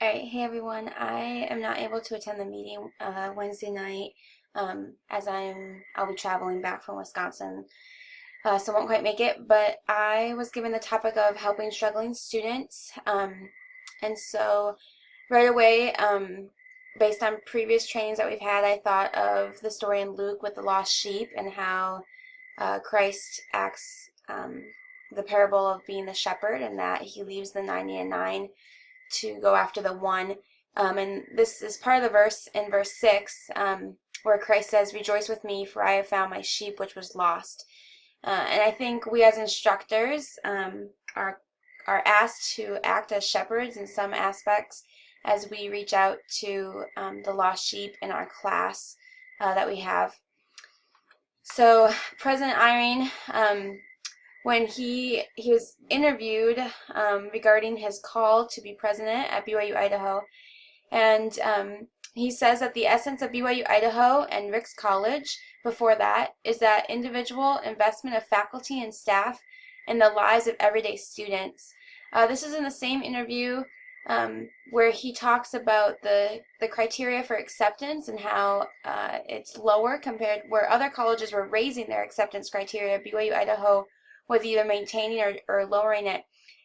Alright, hey everyone. I am not able to attend the meeting Wednesday night as I'll be traveling back from Wisconsin, so I won't quite make it. But I was given the topic of helping struggling students, and so right away, based on previous trainings that we've had, I thought of the story in Luke with the lost sheep and how Christ acts the parable of being the shepherd, and that he leaves the 99 to go after the one. And this is part of the verse in verse 6, where Christ says, "Rejoice with me, for I have found my sheep which was lost." And I think we as instructors are asked to act as shepherds in some aspects as we reach out to the lost sheep in our class that we have. So President Eyring, when he was interviewed regarding his call to be president at BYU Idaho, and he says that the essence of BYU Idaho and Ricks College before that is that individual investment of faculty and staff in the lives of everyday students. This is in the same interview where he talks about the criteria for acceptance and how it's lower compared where other colleges were raising their acceptance criteria. BYU Idaho was either maintaining or lowering it,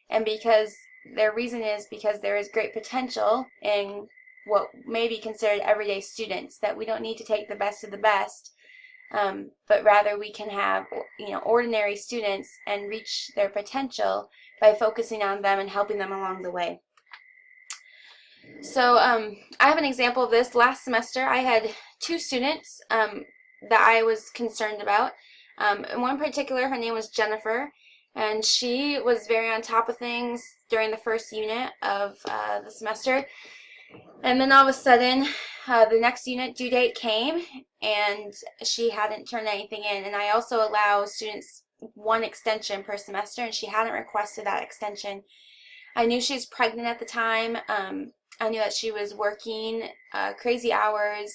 and because their reason is because there is great potential in what may be considered everyday students, that we don't need to take the best of the best, but rather we can have ordinary students and reach their potential by focusing on them and helping them along the way. So I have an example of this. Last semester I had two students that I was concerned about. In one particular, her name was Jennifer, and she was very on top of things during the first unit of the semester. And then all of a sudden, the next unit due date came, and she hadn't turned anything in. And I also allow students one extension per semester, and she hadn't requested that extension. I knew she was pregnant at the time. I knew that she was working crazy hours,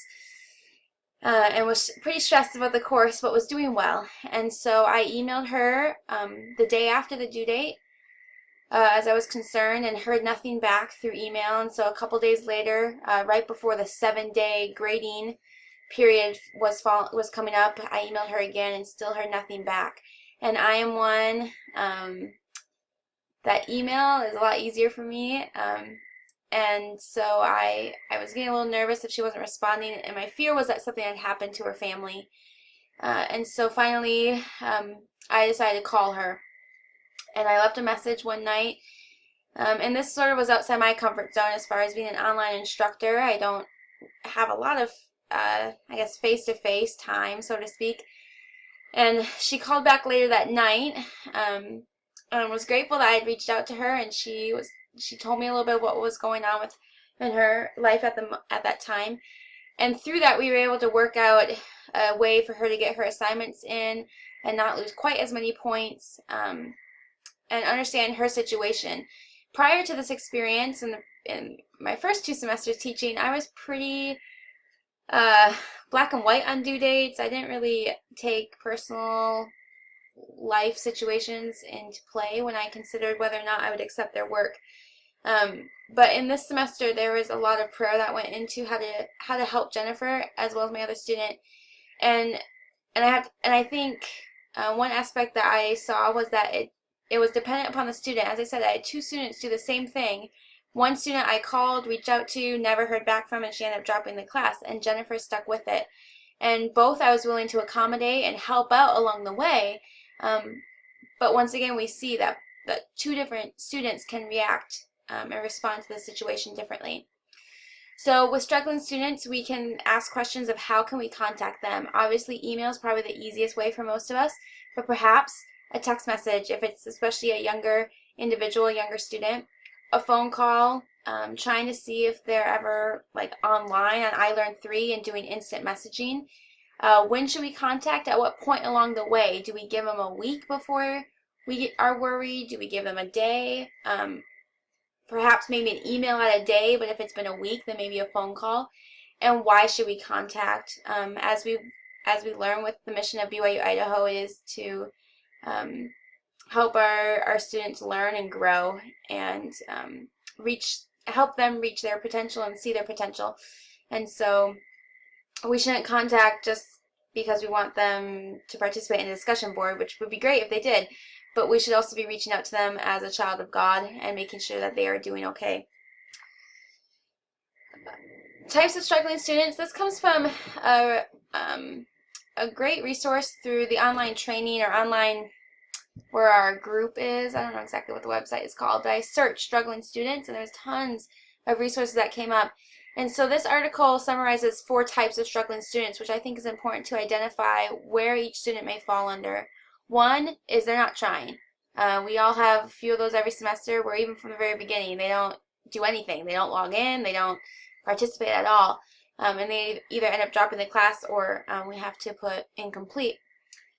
and was pretty stressed about the course, but was doing well. And so I emailed her the day after the due date, as I was concerned, and heard nothing back through email. And so a couple days later, right before the 7-day grading period was coming up, I emailed her again and still heard nothing back. And I am one that email is a lot easier for me. And so I was getting a little nervous if she wasn't responding, and my fear was that something had happened to her family. And so finally, I decided to call her, and I left a message one night. And this sort of was outside my comfort zone as far as being an online instructor. I don't have a lot of, I guess, face-to-face time, so to speak. And she called back later that night, and was grateful that I had reached out to her, and she told me a little bit what was going on in her life at that time. And through that, we were able to work out a way for her to get her assignments in and not lose quite as many points, and understand her situation. Prior to this experience, in my first 2 semesters teaching, I was pretty black and white on due dates. I didn't really take personal life situations into play when I considered whether or not I would accept their work. But in this semester, there was a lot of prayer that went into how to help Jennifer as well as my other student, and I think one aspect that I saw was that it was dependent upon the student. As I said, I had 2 students do the same thing. One student I called, reached out to, never heard back from, and she ended up dropping the class, and Jennifer stuck with it. And both I was willing to accommodate and help out along the way. But once again, we see that 2 different students can react and respond to the situation differently. So with struggling students, we can ask questions of how can we contact them. Obviously, email is probably the easiest way for most of us, but perhaps a text message if it's especially a younger individual, a younger student, a phone call, trying to see if they're ever like online on iLearn3 and doing instant messaging. When should we contact? At what point along the way? Do we give them a week before we are worried? Do we give them a day? Perhaps maybe an email at a day, but if it's been a week, then maybe a phone call. And why should we contact? As we learn with the mission of BYU Idaho, is to help our students learn and grow and reach help them reach their potential and see their potential. And so we shouldn't contact just because we want them to participate in a discussion board, which would be great if they did, but we should also be reaching out to them as a child of God and making sure that they are doing okay. Types of struggling students. This comes from a great resource through the online training or online where our group is. I don't know exactly what the website is called, but I searched struggling students and there's tons of resources that came up. And so this article summarizes 4 types of struggling students, which I think is important to identify where each student may fall under. One is they're not trying. We all have a few of those every semester where even from the very beginning they don't do anything. They don't log in, they don't participate at all, and they either end up dropping the class or we have to put incomplete.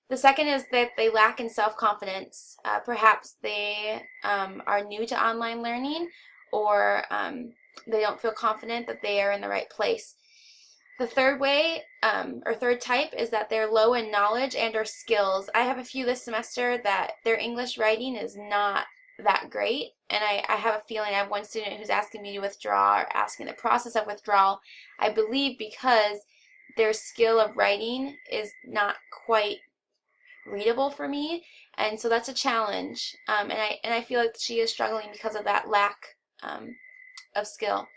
The second is that they lack in self-confidence. Perhaps they are new to online learning, or they don't feel confident that they are in the right place. The third way, or third type, is that they're low in knowledge and or skills. I have a few this semester that their English writing is not that great, and I have a feeling I have one student who's asking me to withdraw or asking the process of withdrawal, I believe because their skill of writing is not quite readable for me, and so that's a challenge, and I feel like she is struggling because of that lack of skill.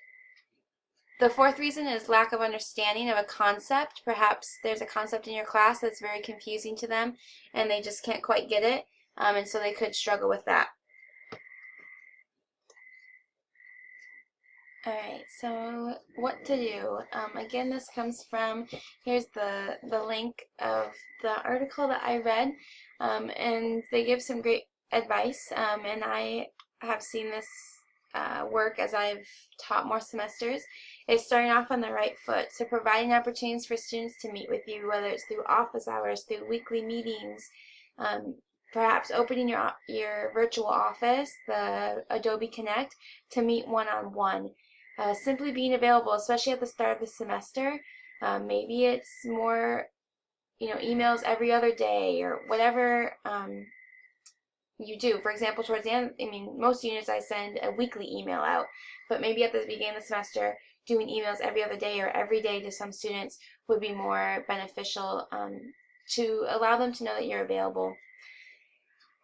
The fourth reason is lack of understanding of a concept. Perhaps there's a concept in your class that's very confusing to them and they just can't quite get it, and so they could struggle with that. Alright, so what to do? Again, this comes from, here's the link of the article that I read, and they give some great advice, and I have seen this work as I've taught more semesters. Is starting off on the right foot, so providing opportunities for students to meet with you, whether it's through office hours, through weekly meetings, perhaps opening your virtual office, the Adobe Connect, to meet one-on-one. Simply being available, especially at the start of the semester. Maybe it's more, emails every other day or whatever you do. For example, towards the end, most units I send a weekly email out, but maybe at the beginning of the semester, doing emails every other day or every day to some students would be more beneficial to allow them to know that you're available.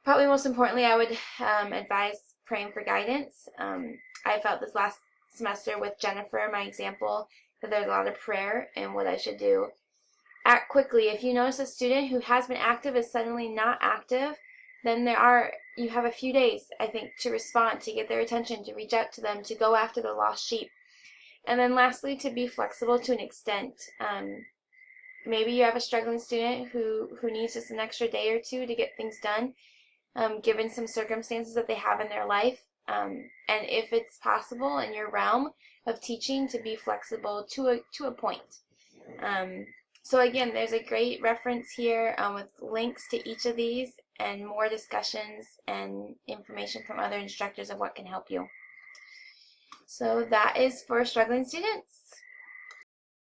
Probably most importantly, I would advise praying for guidance. I felt this last semester with Jennifer, my example, that there's a lot of prayer in what I should do. Act quickly. If you notice a student who has been active is suddenly not active, then you have a few days, I think, to respond, to get their attention, to reach out to them, to go after the lost sheep. And then lastly, to be flexible to an extent. Maybe you have a struggling student who needs just an extra day or two to get things done, given some circumstances that they have in their life. And if it's possible in your realm of teaching, to be flexible to a point. So again, there's a great reference here with links to each of these and more discussions and information from other instructors of what can help you. So that is for struggling students.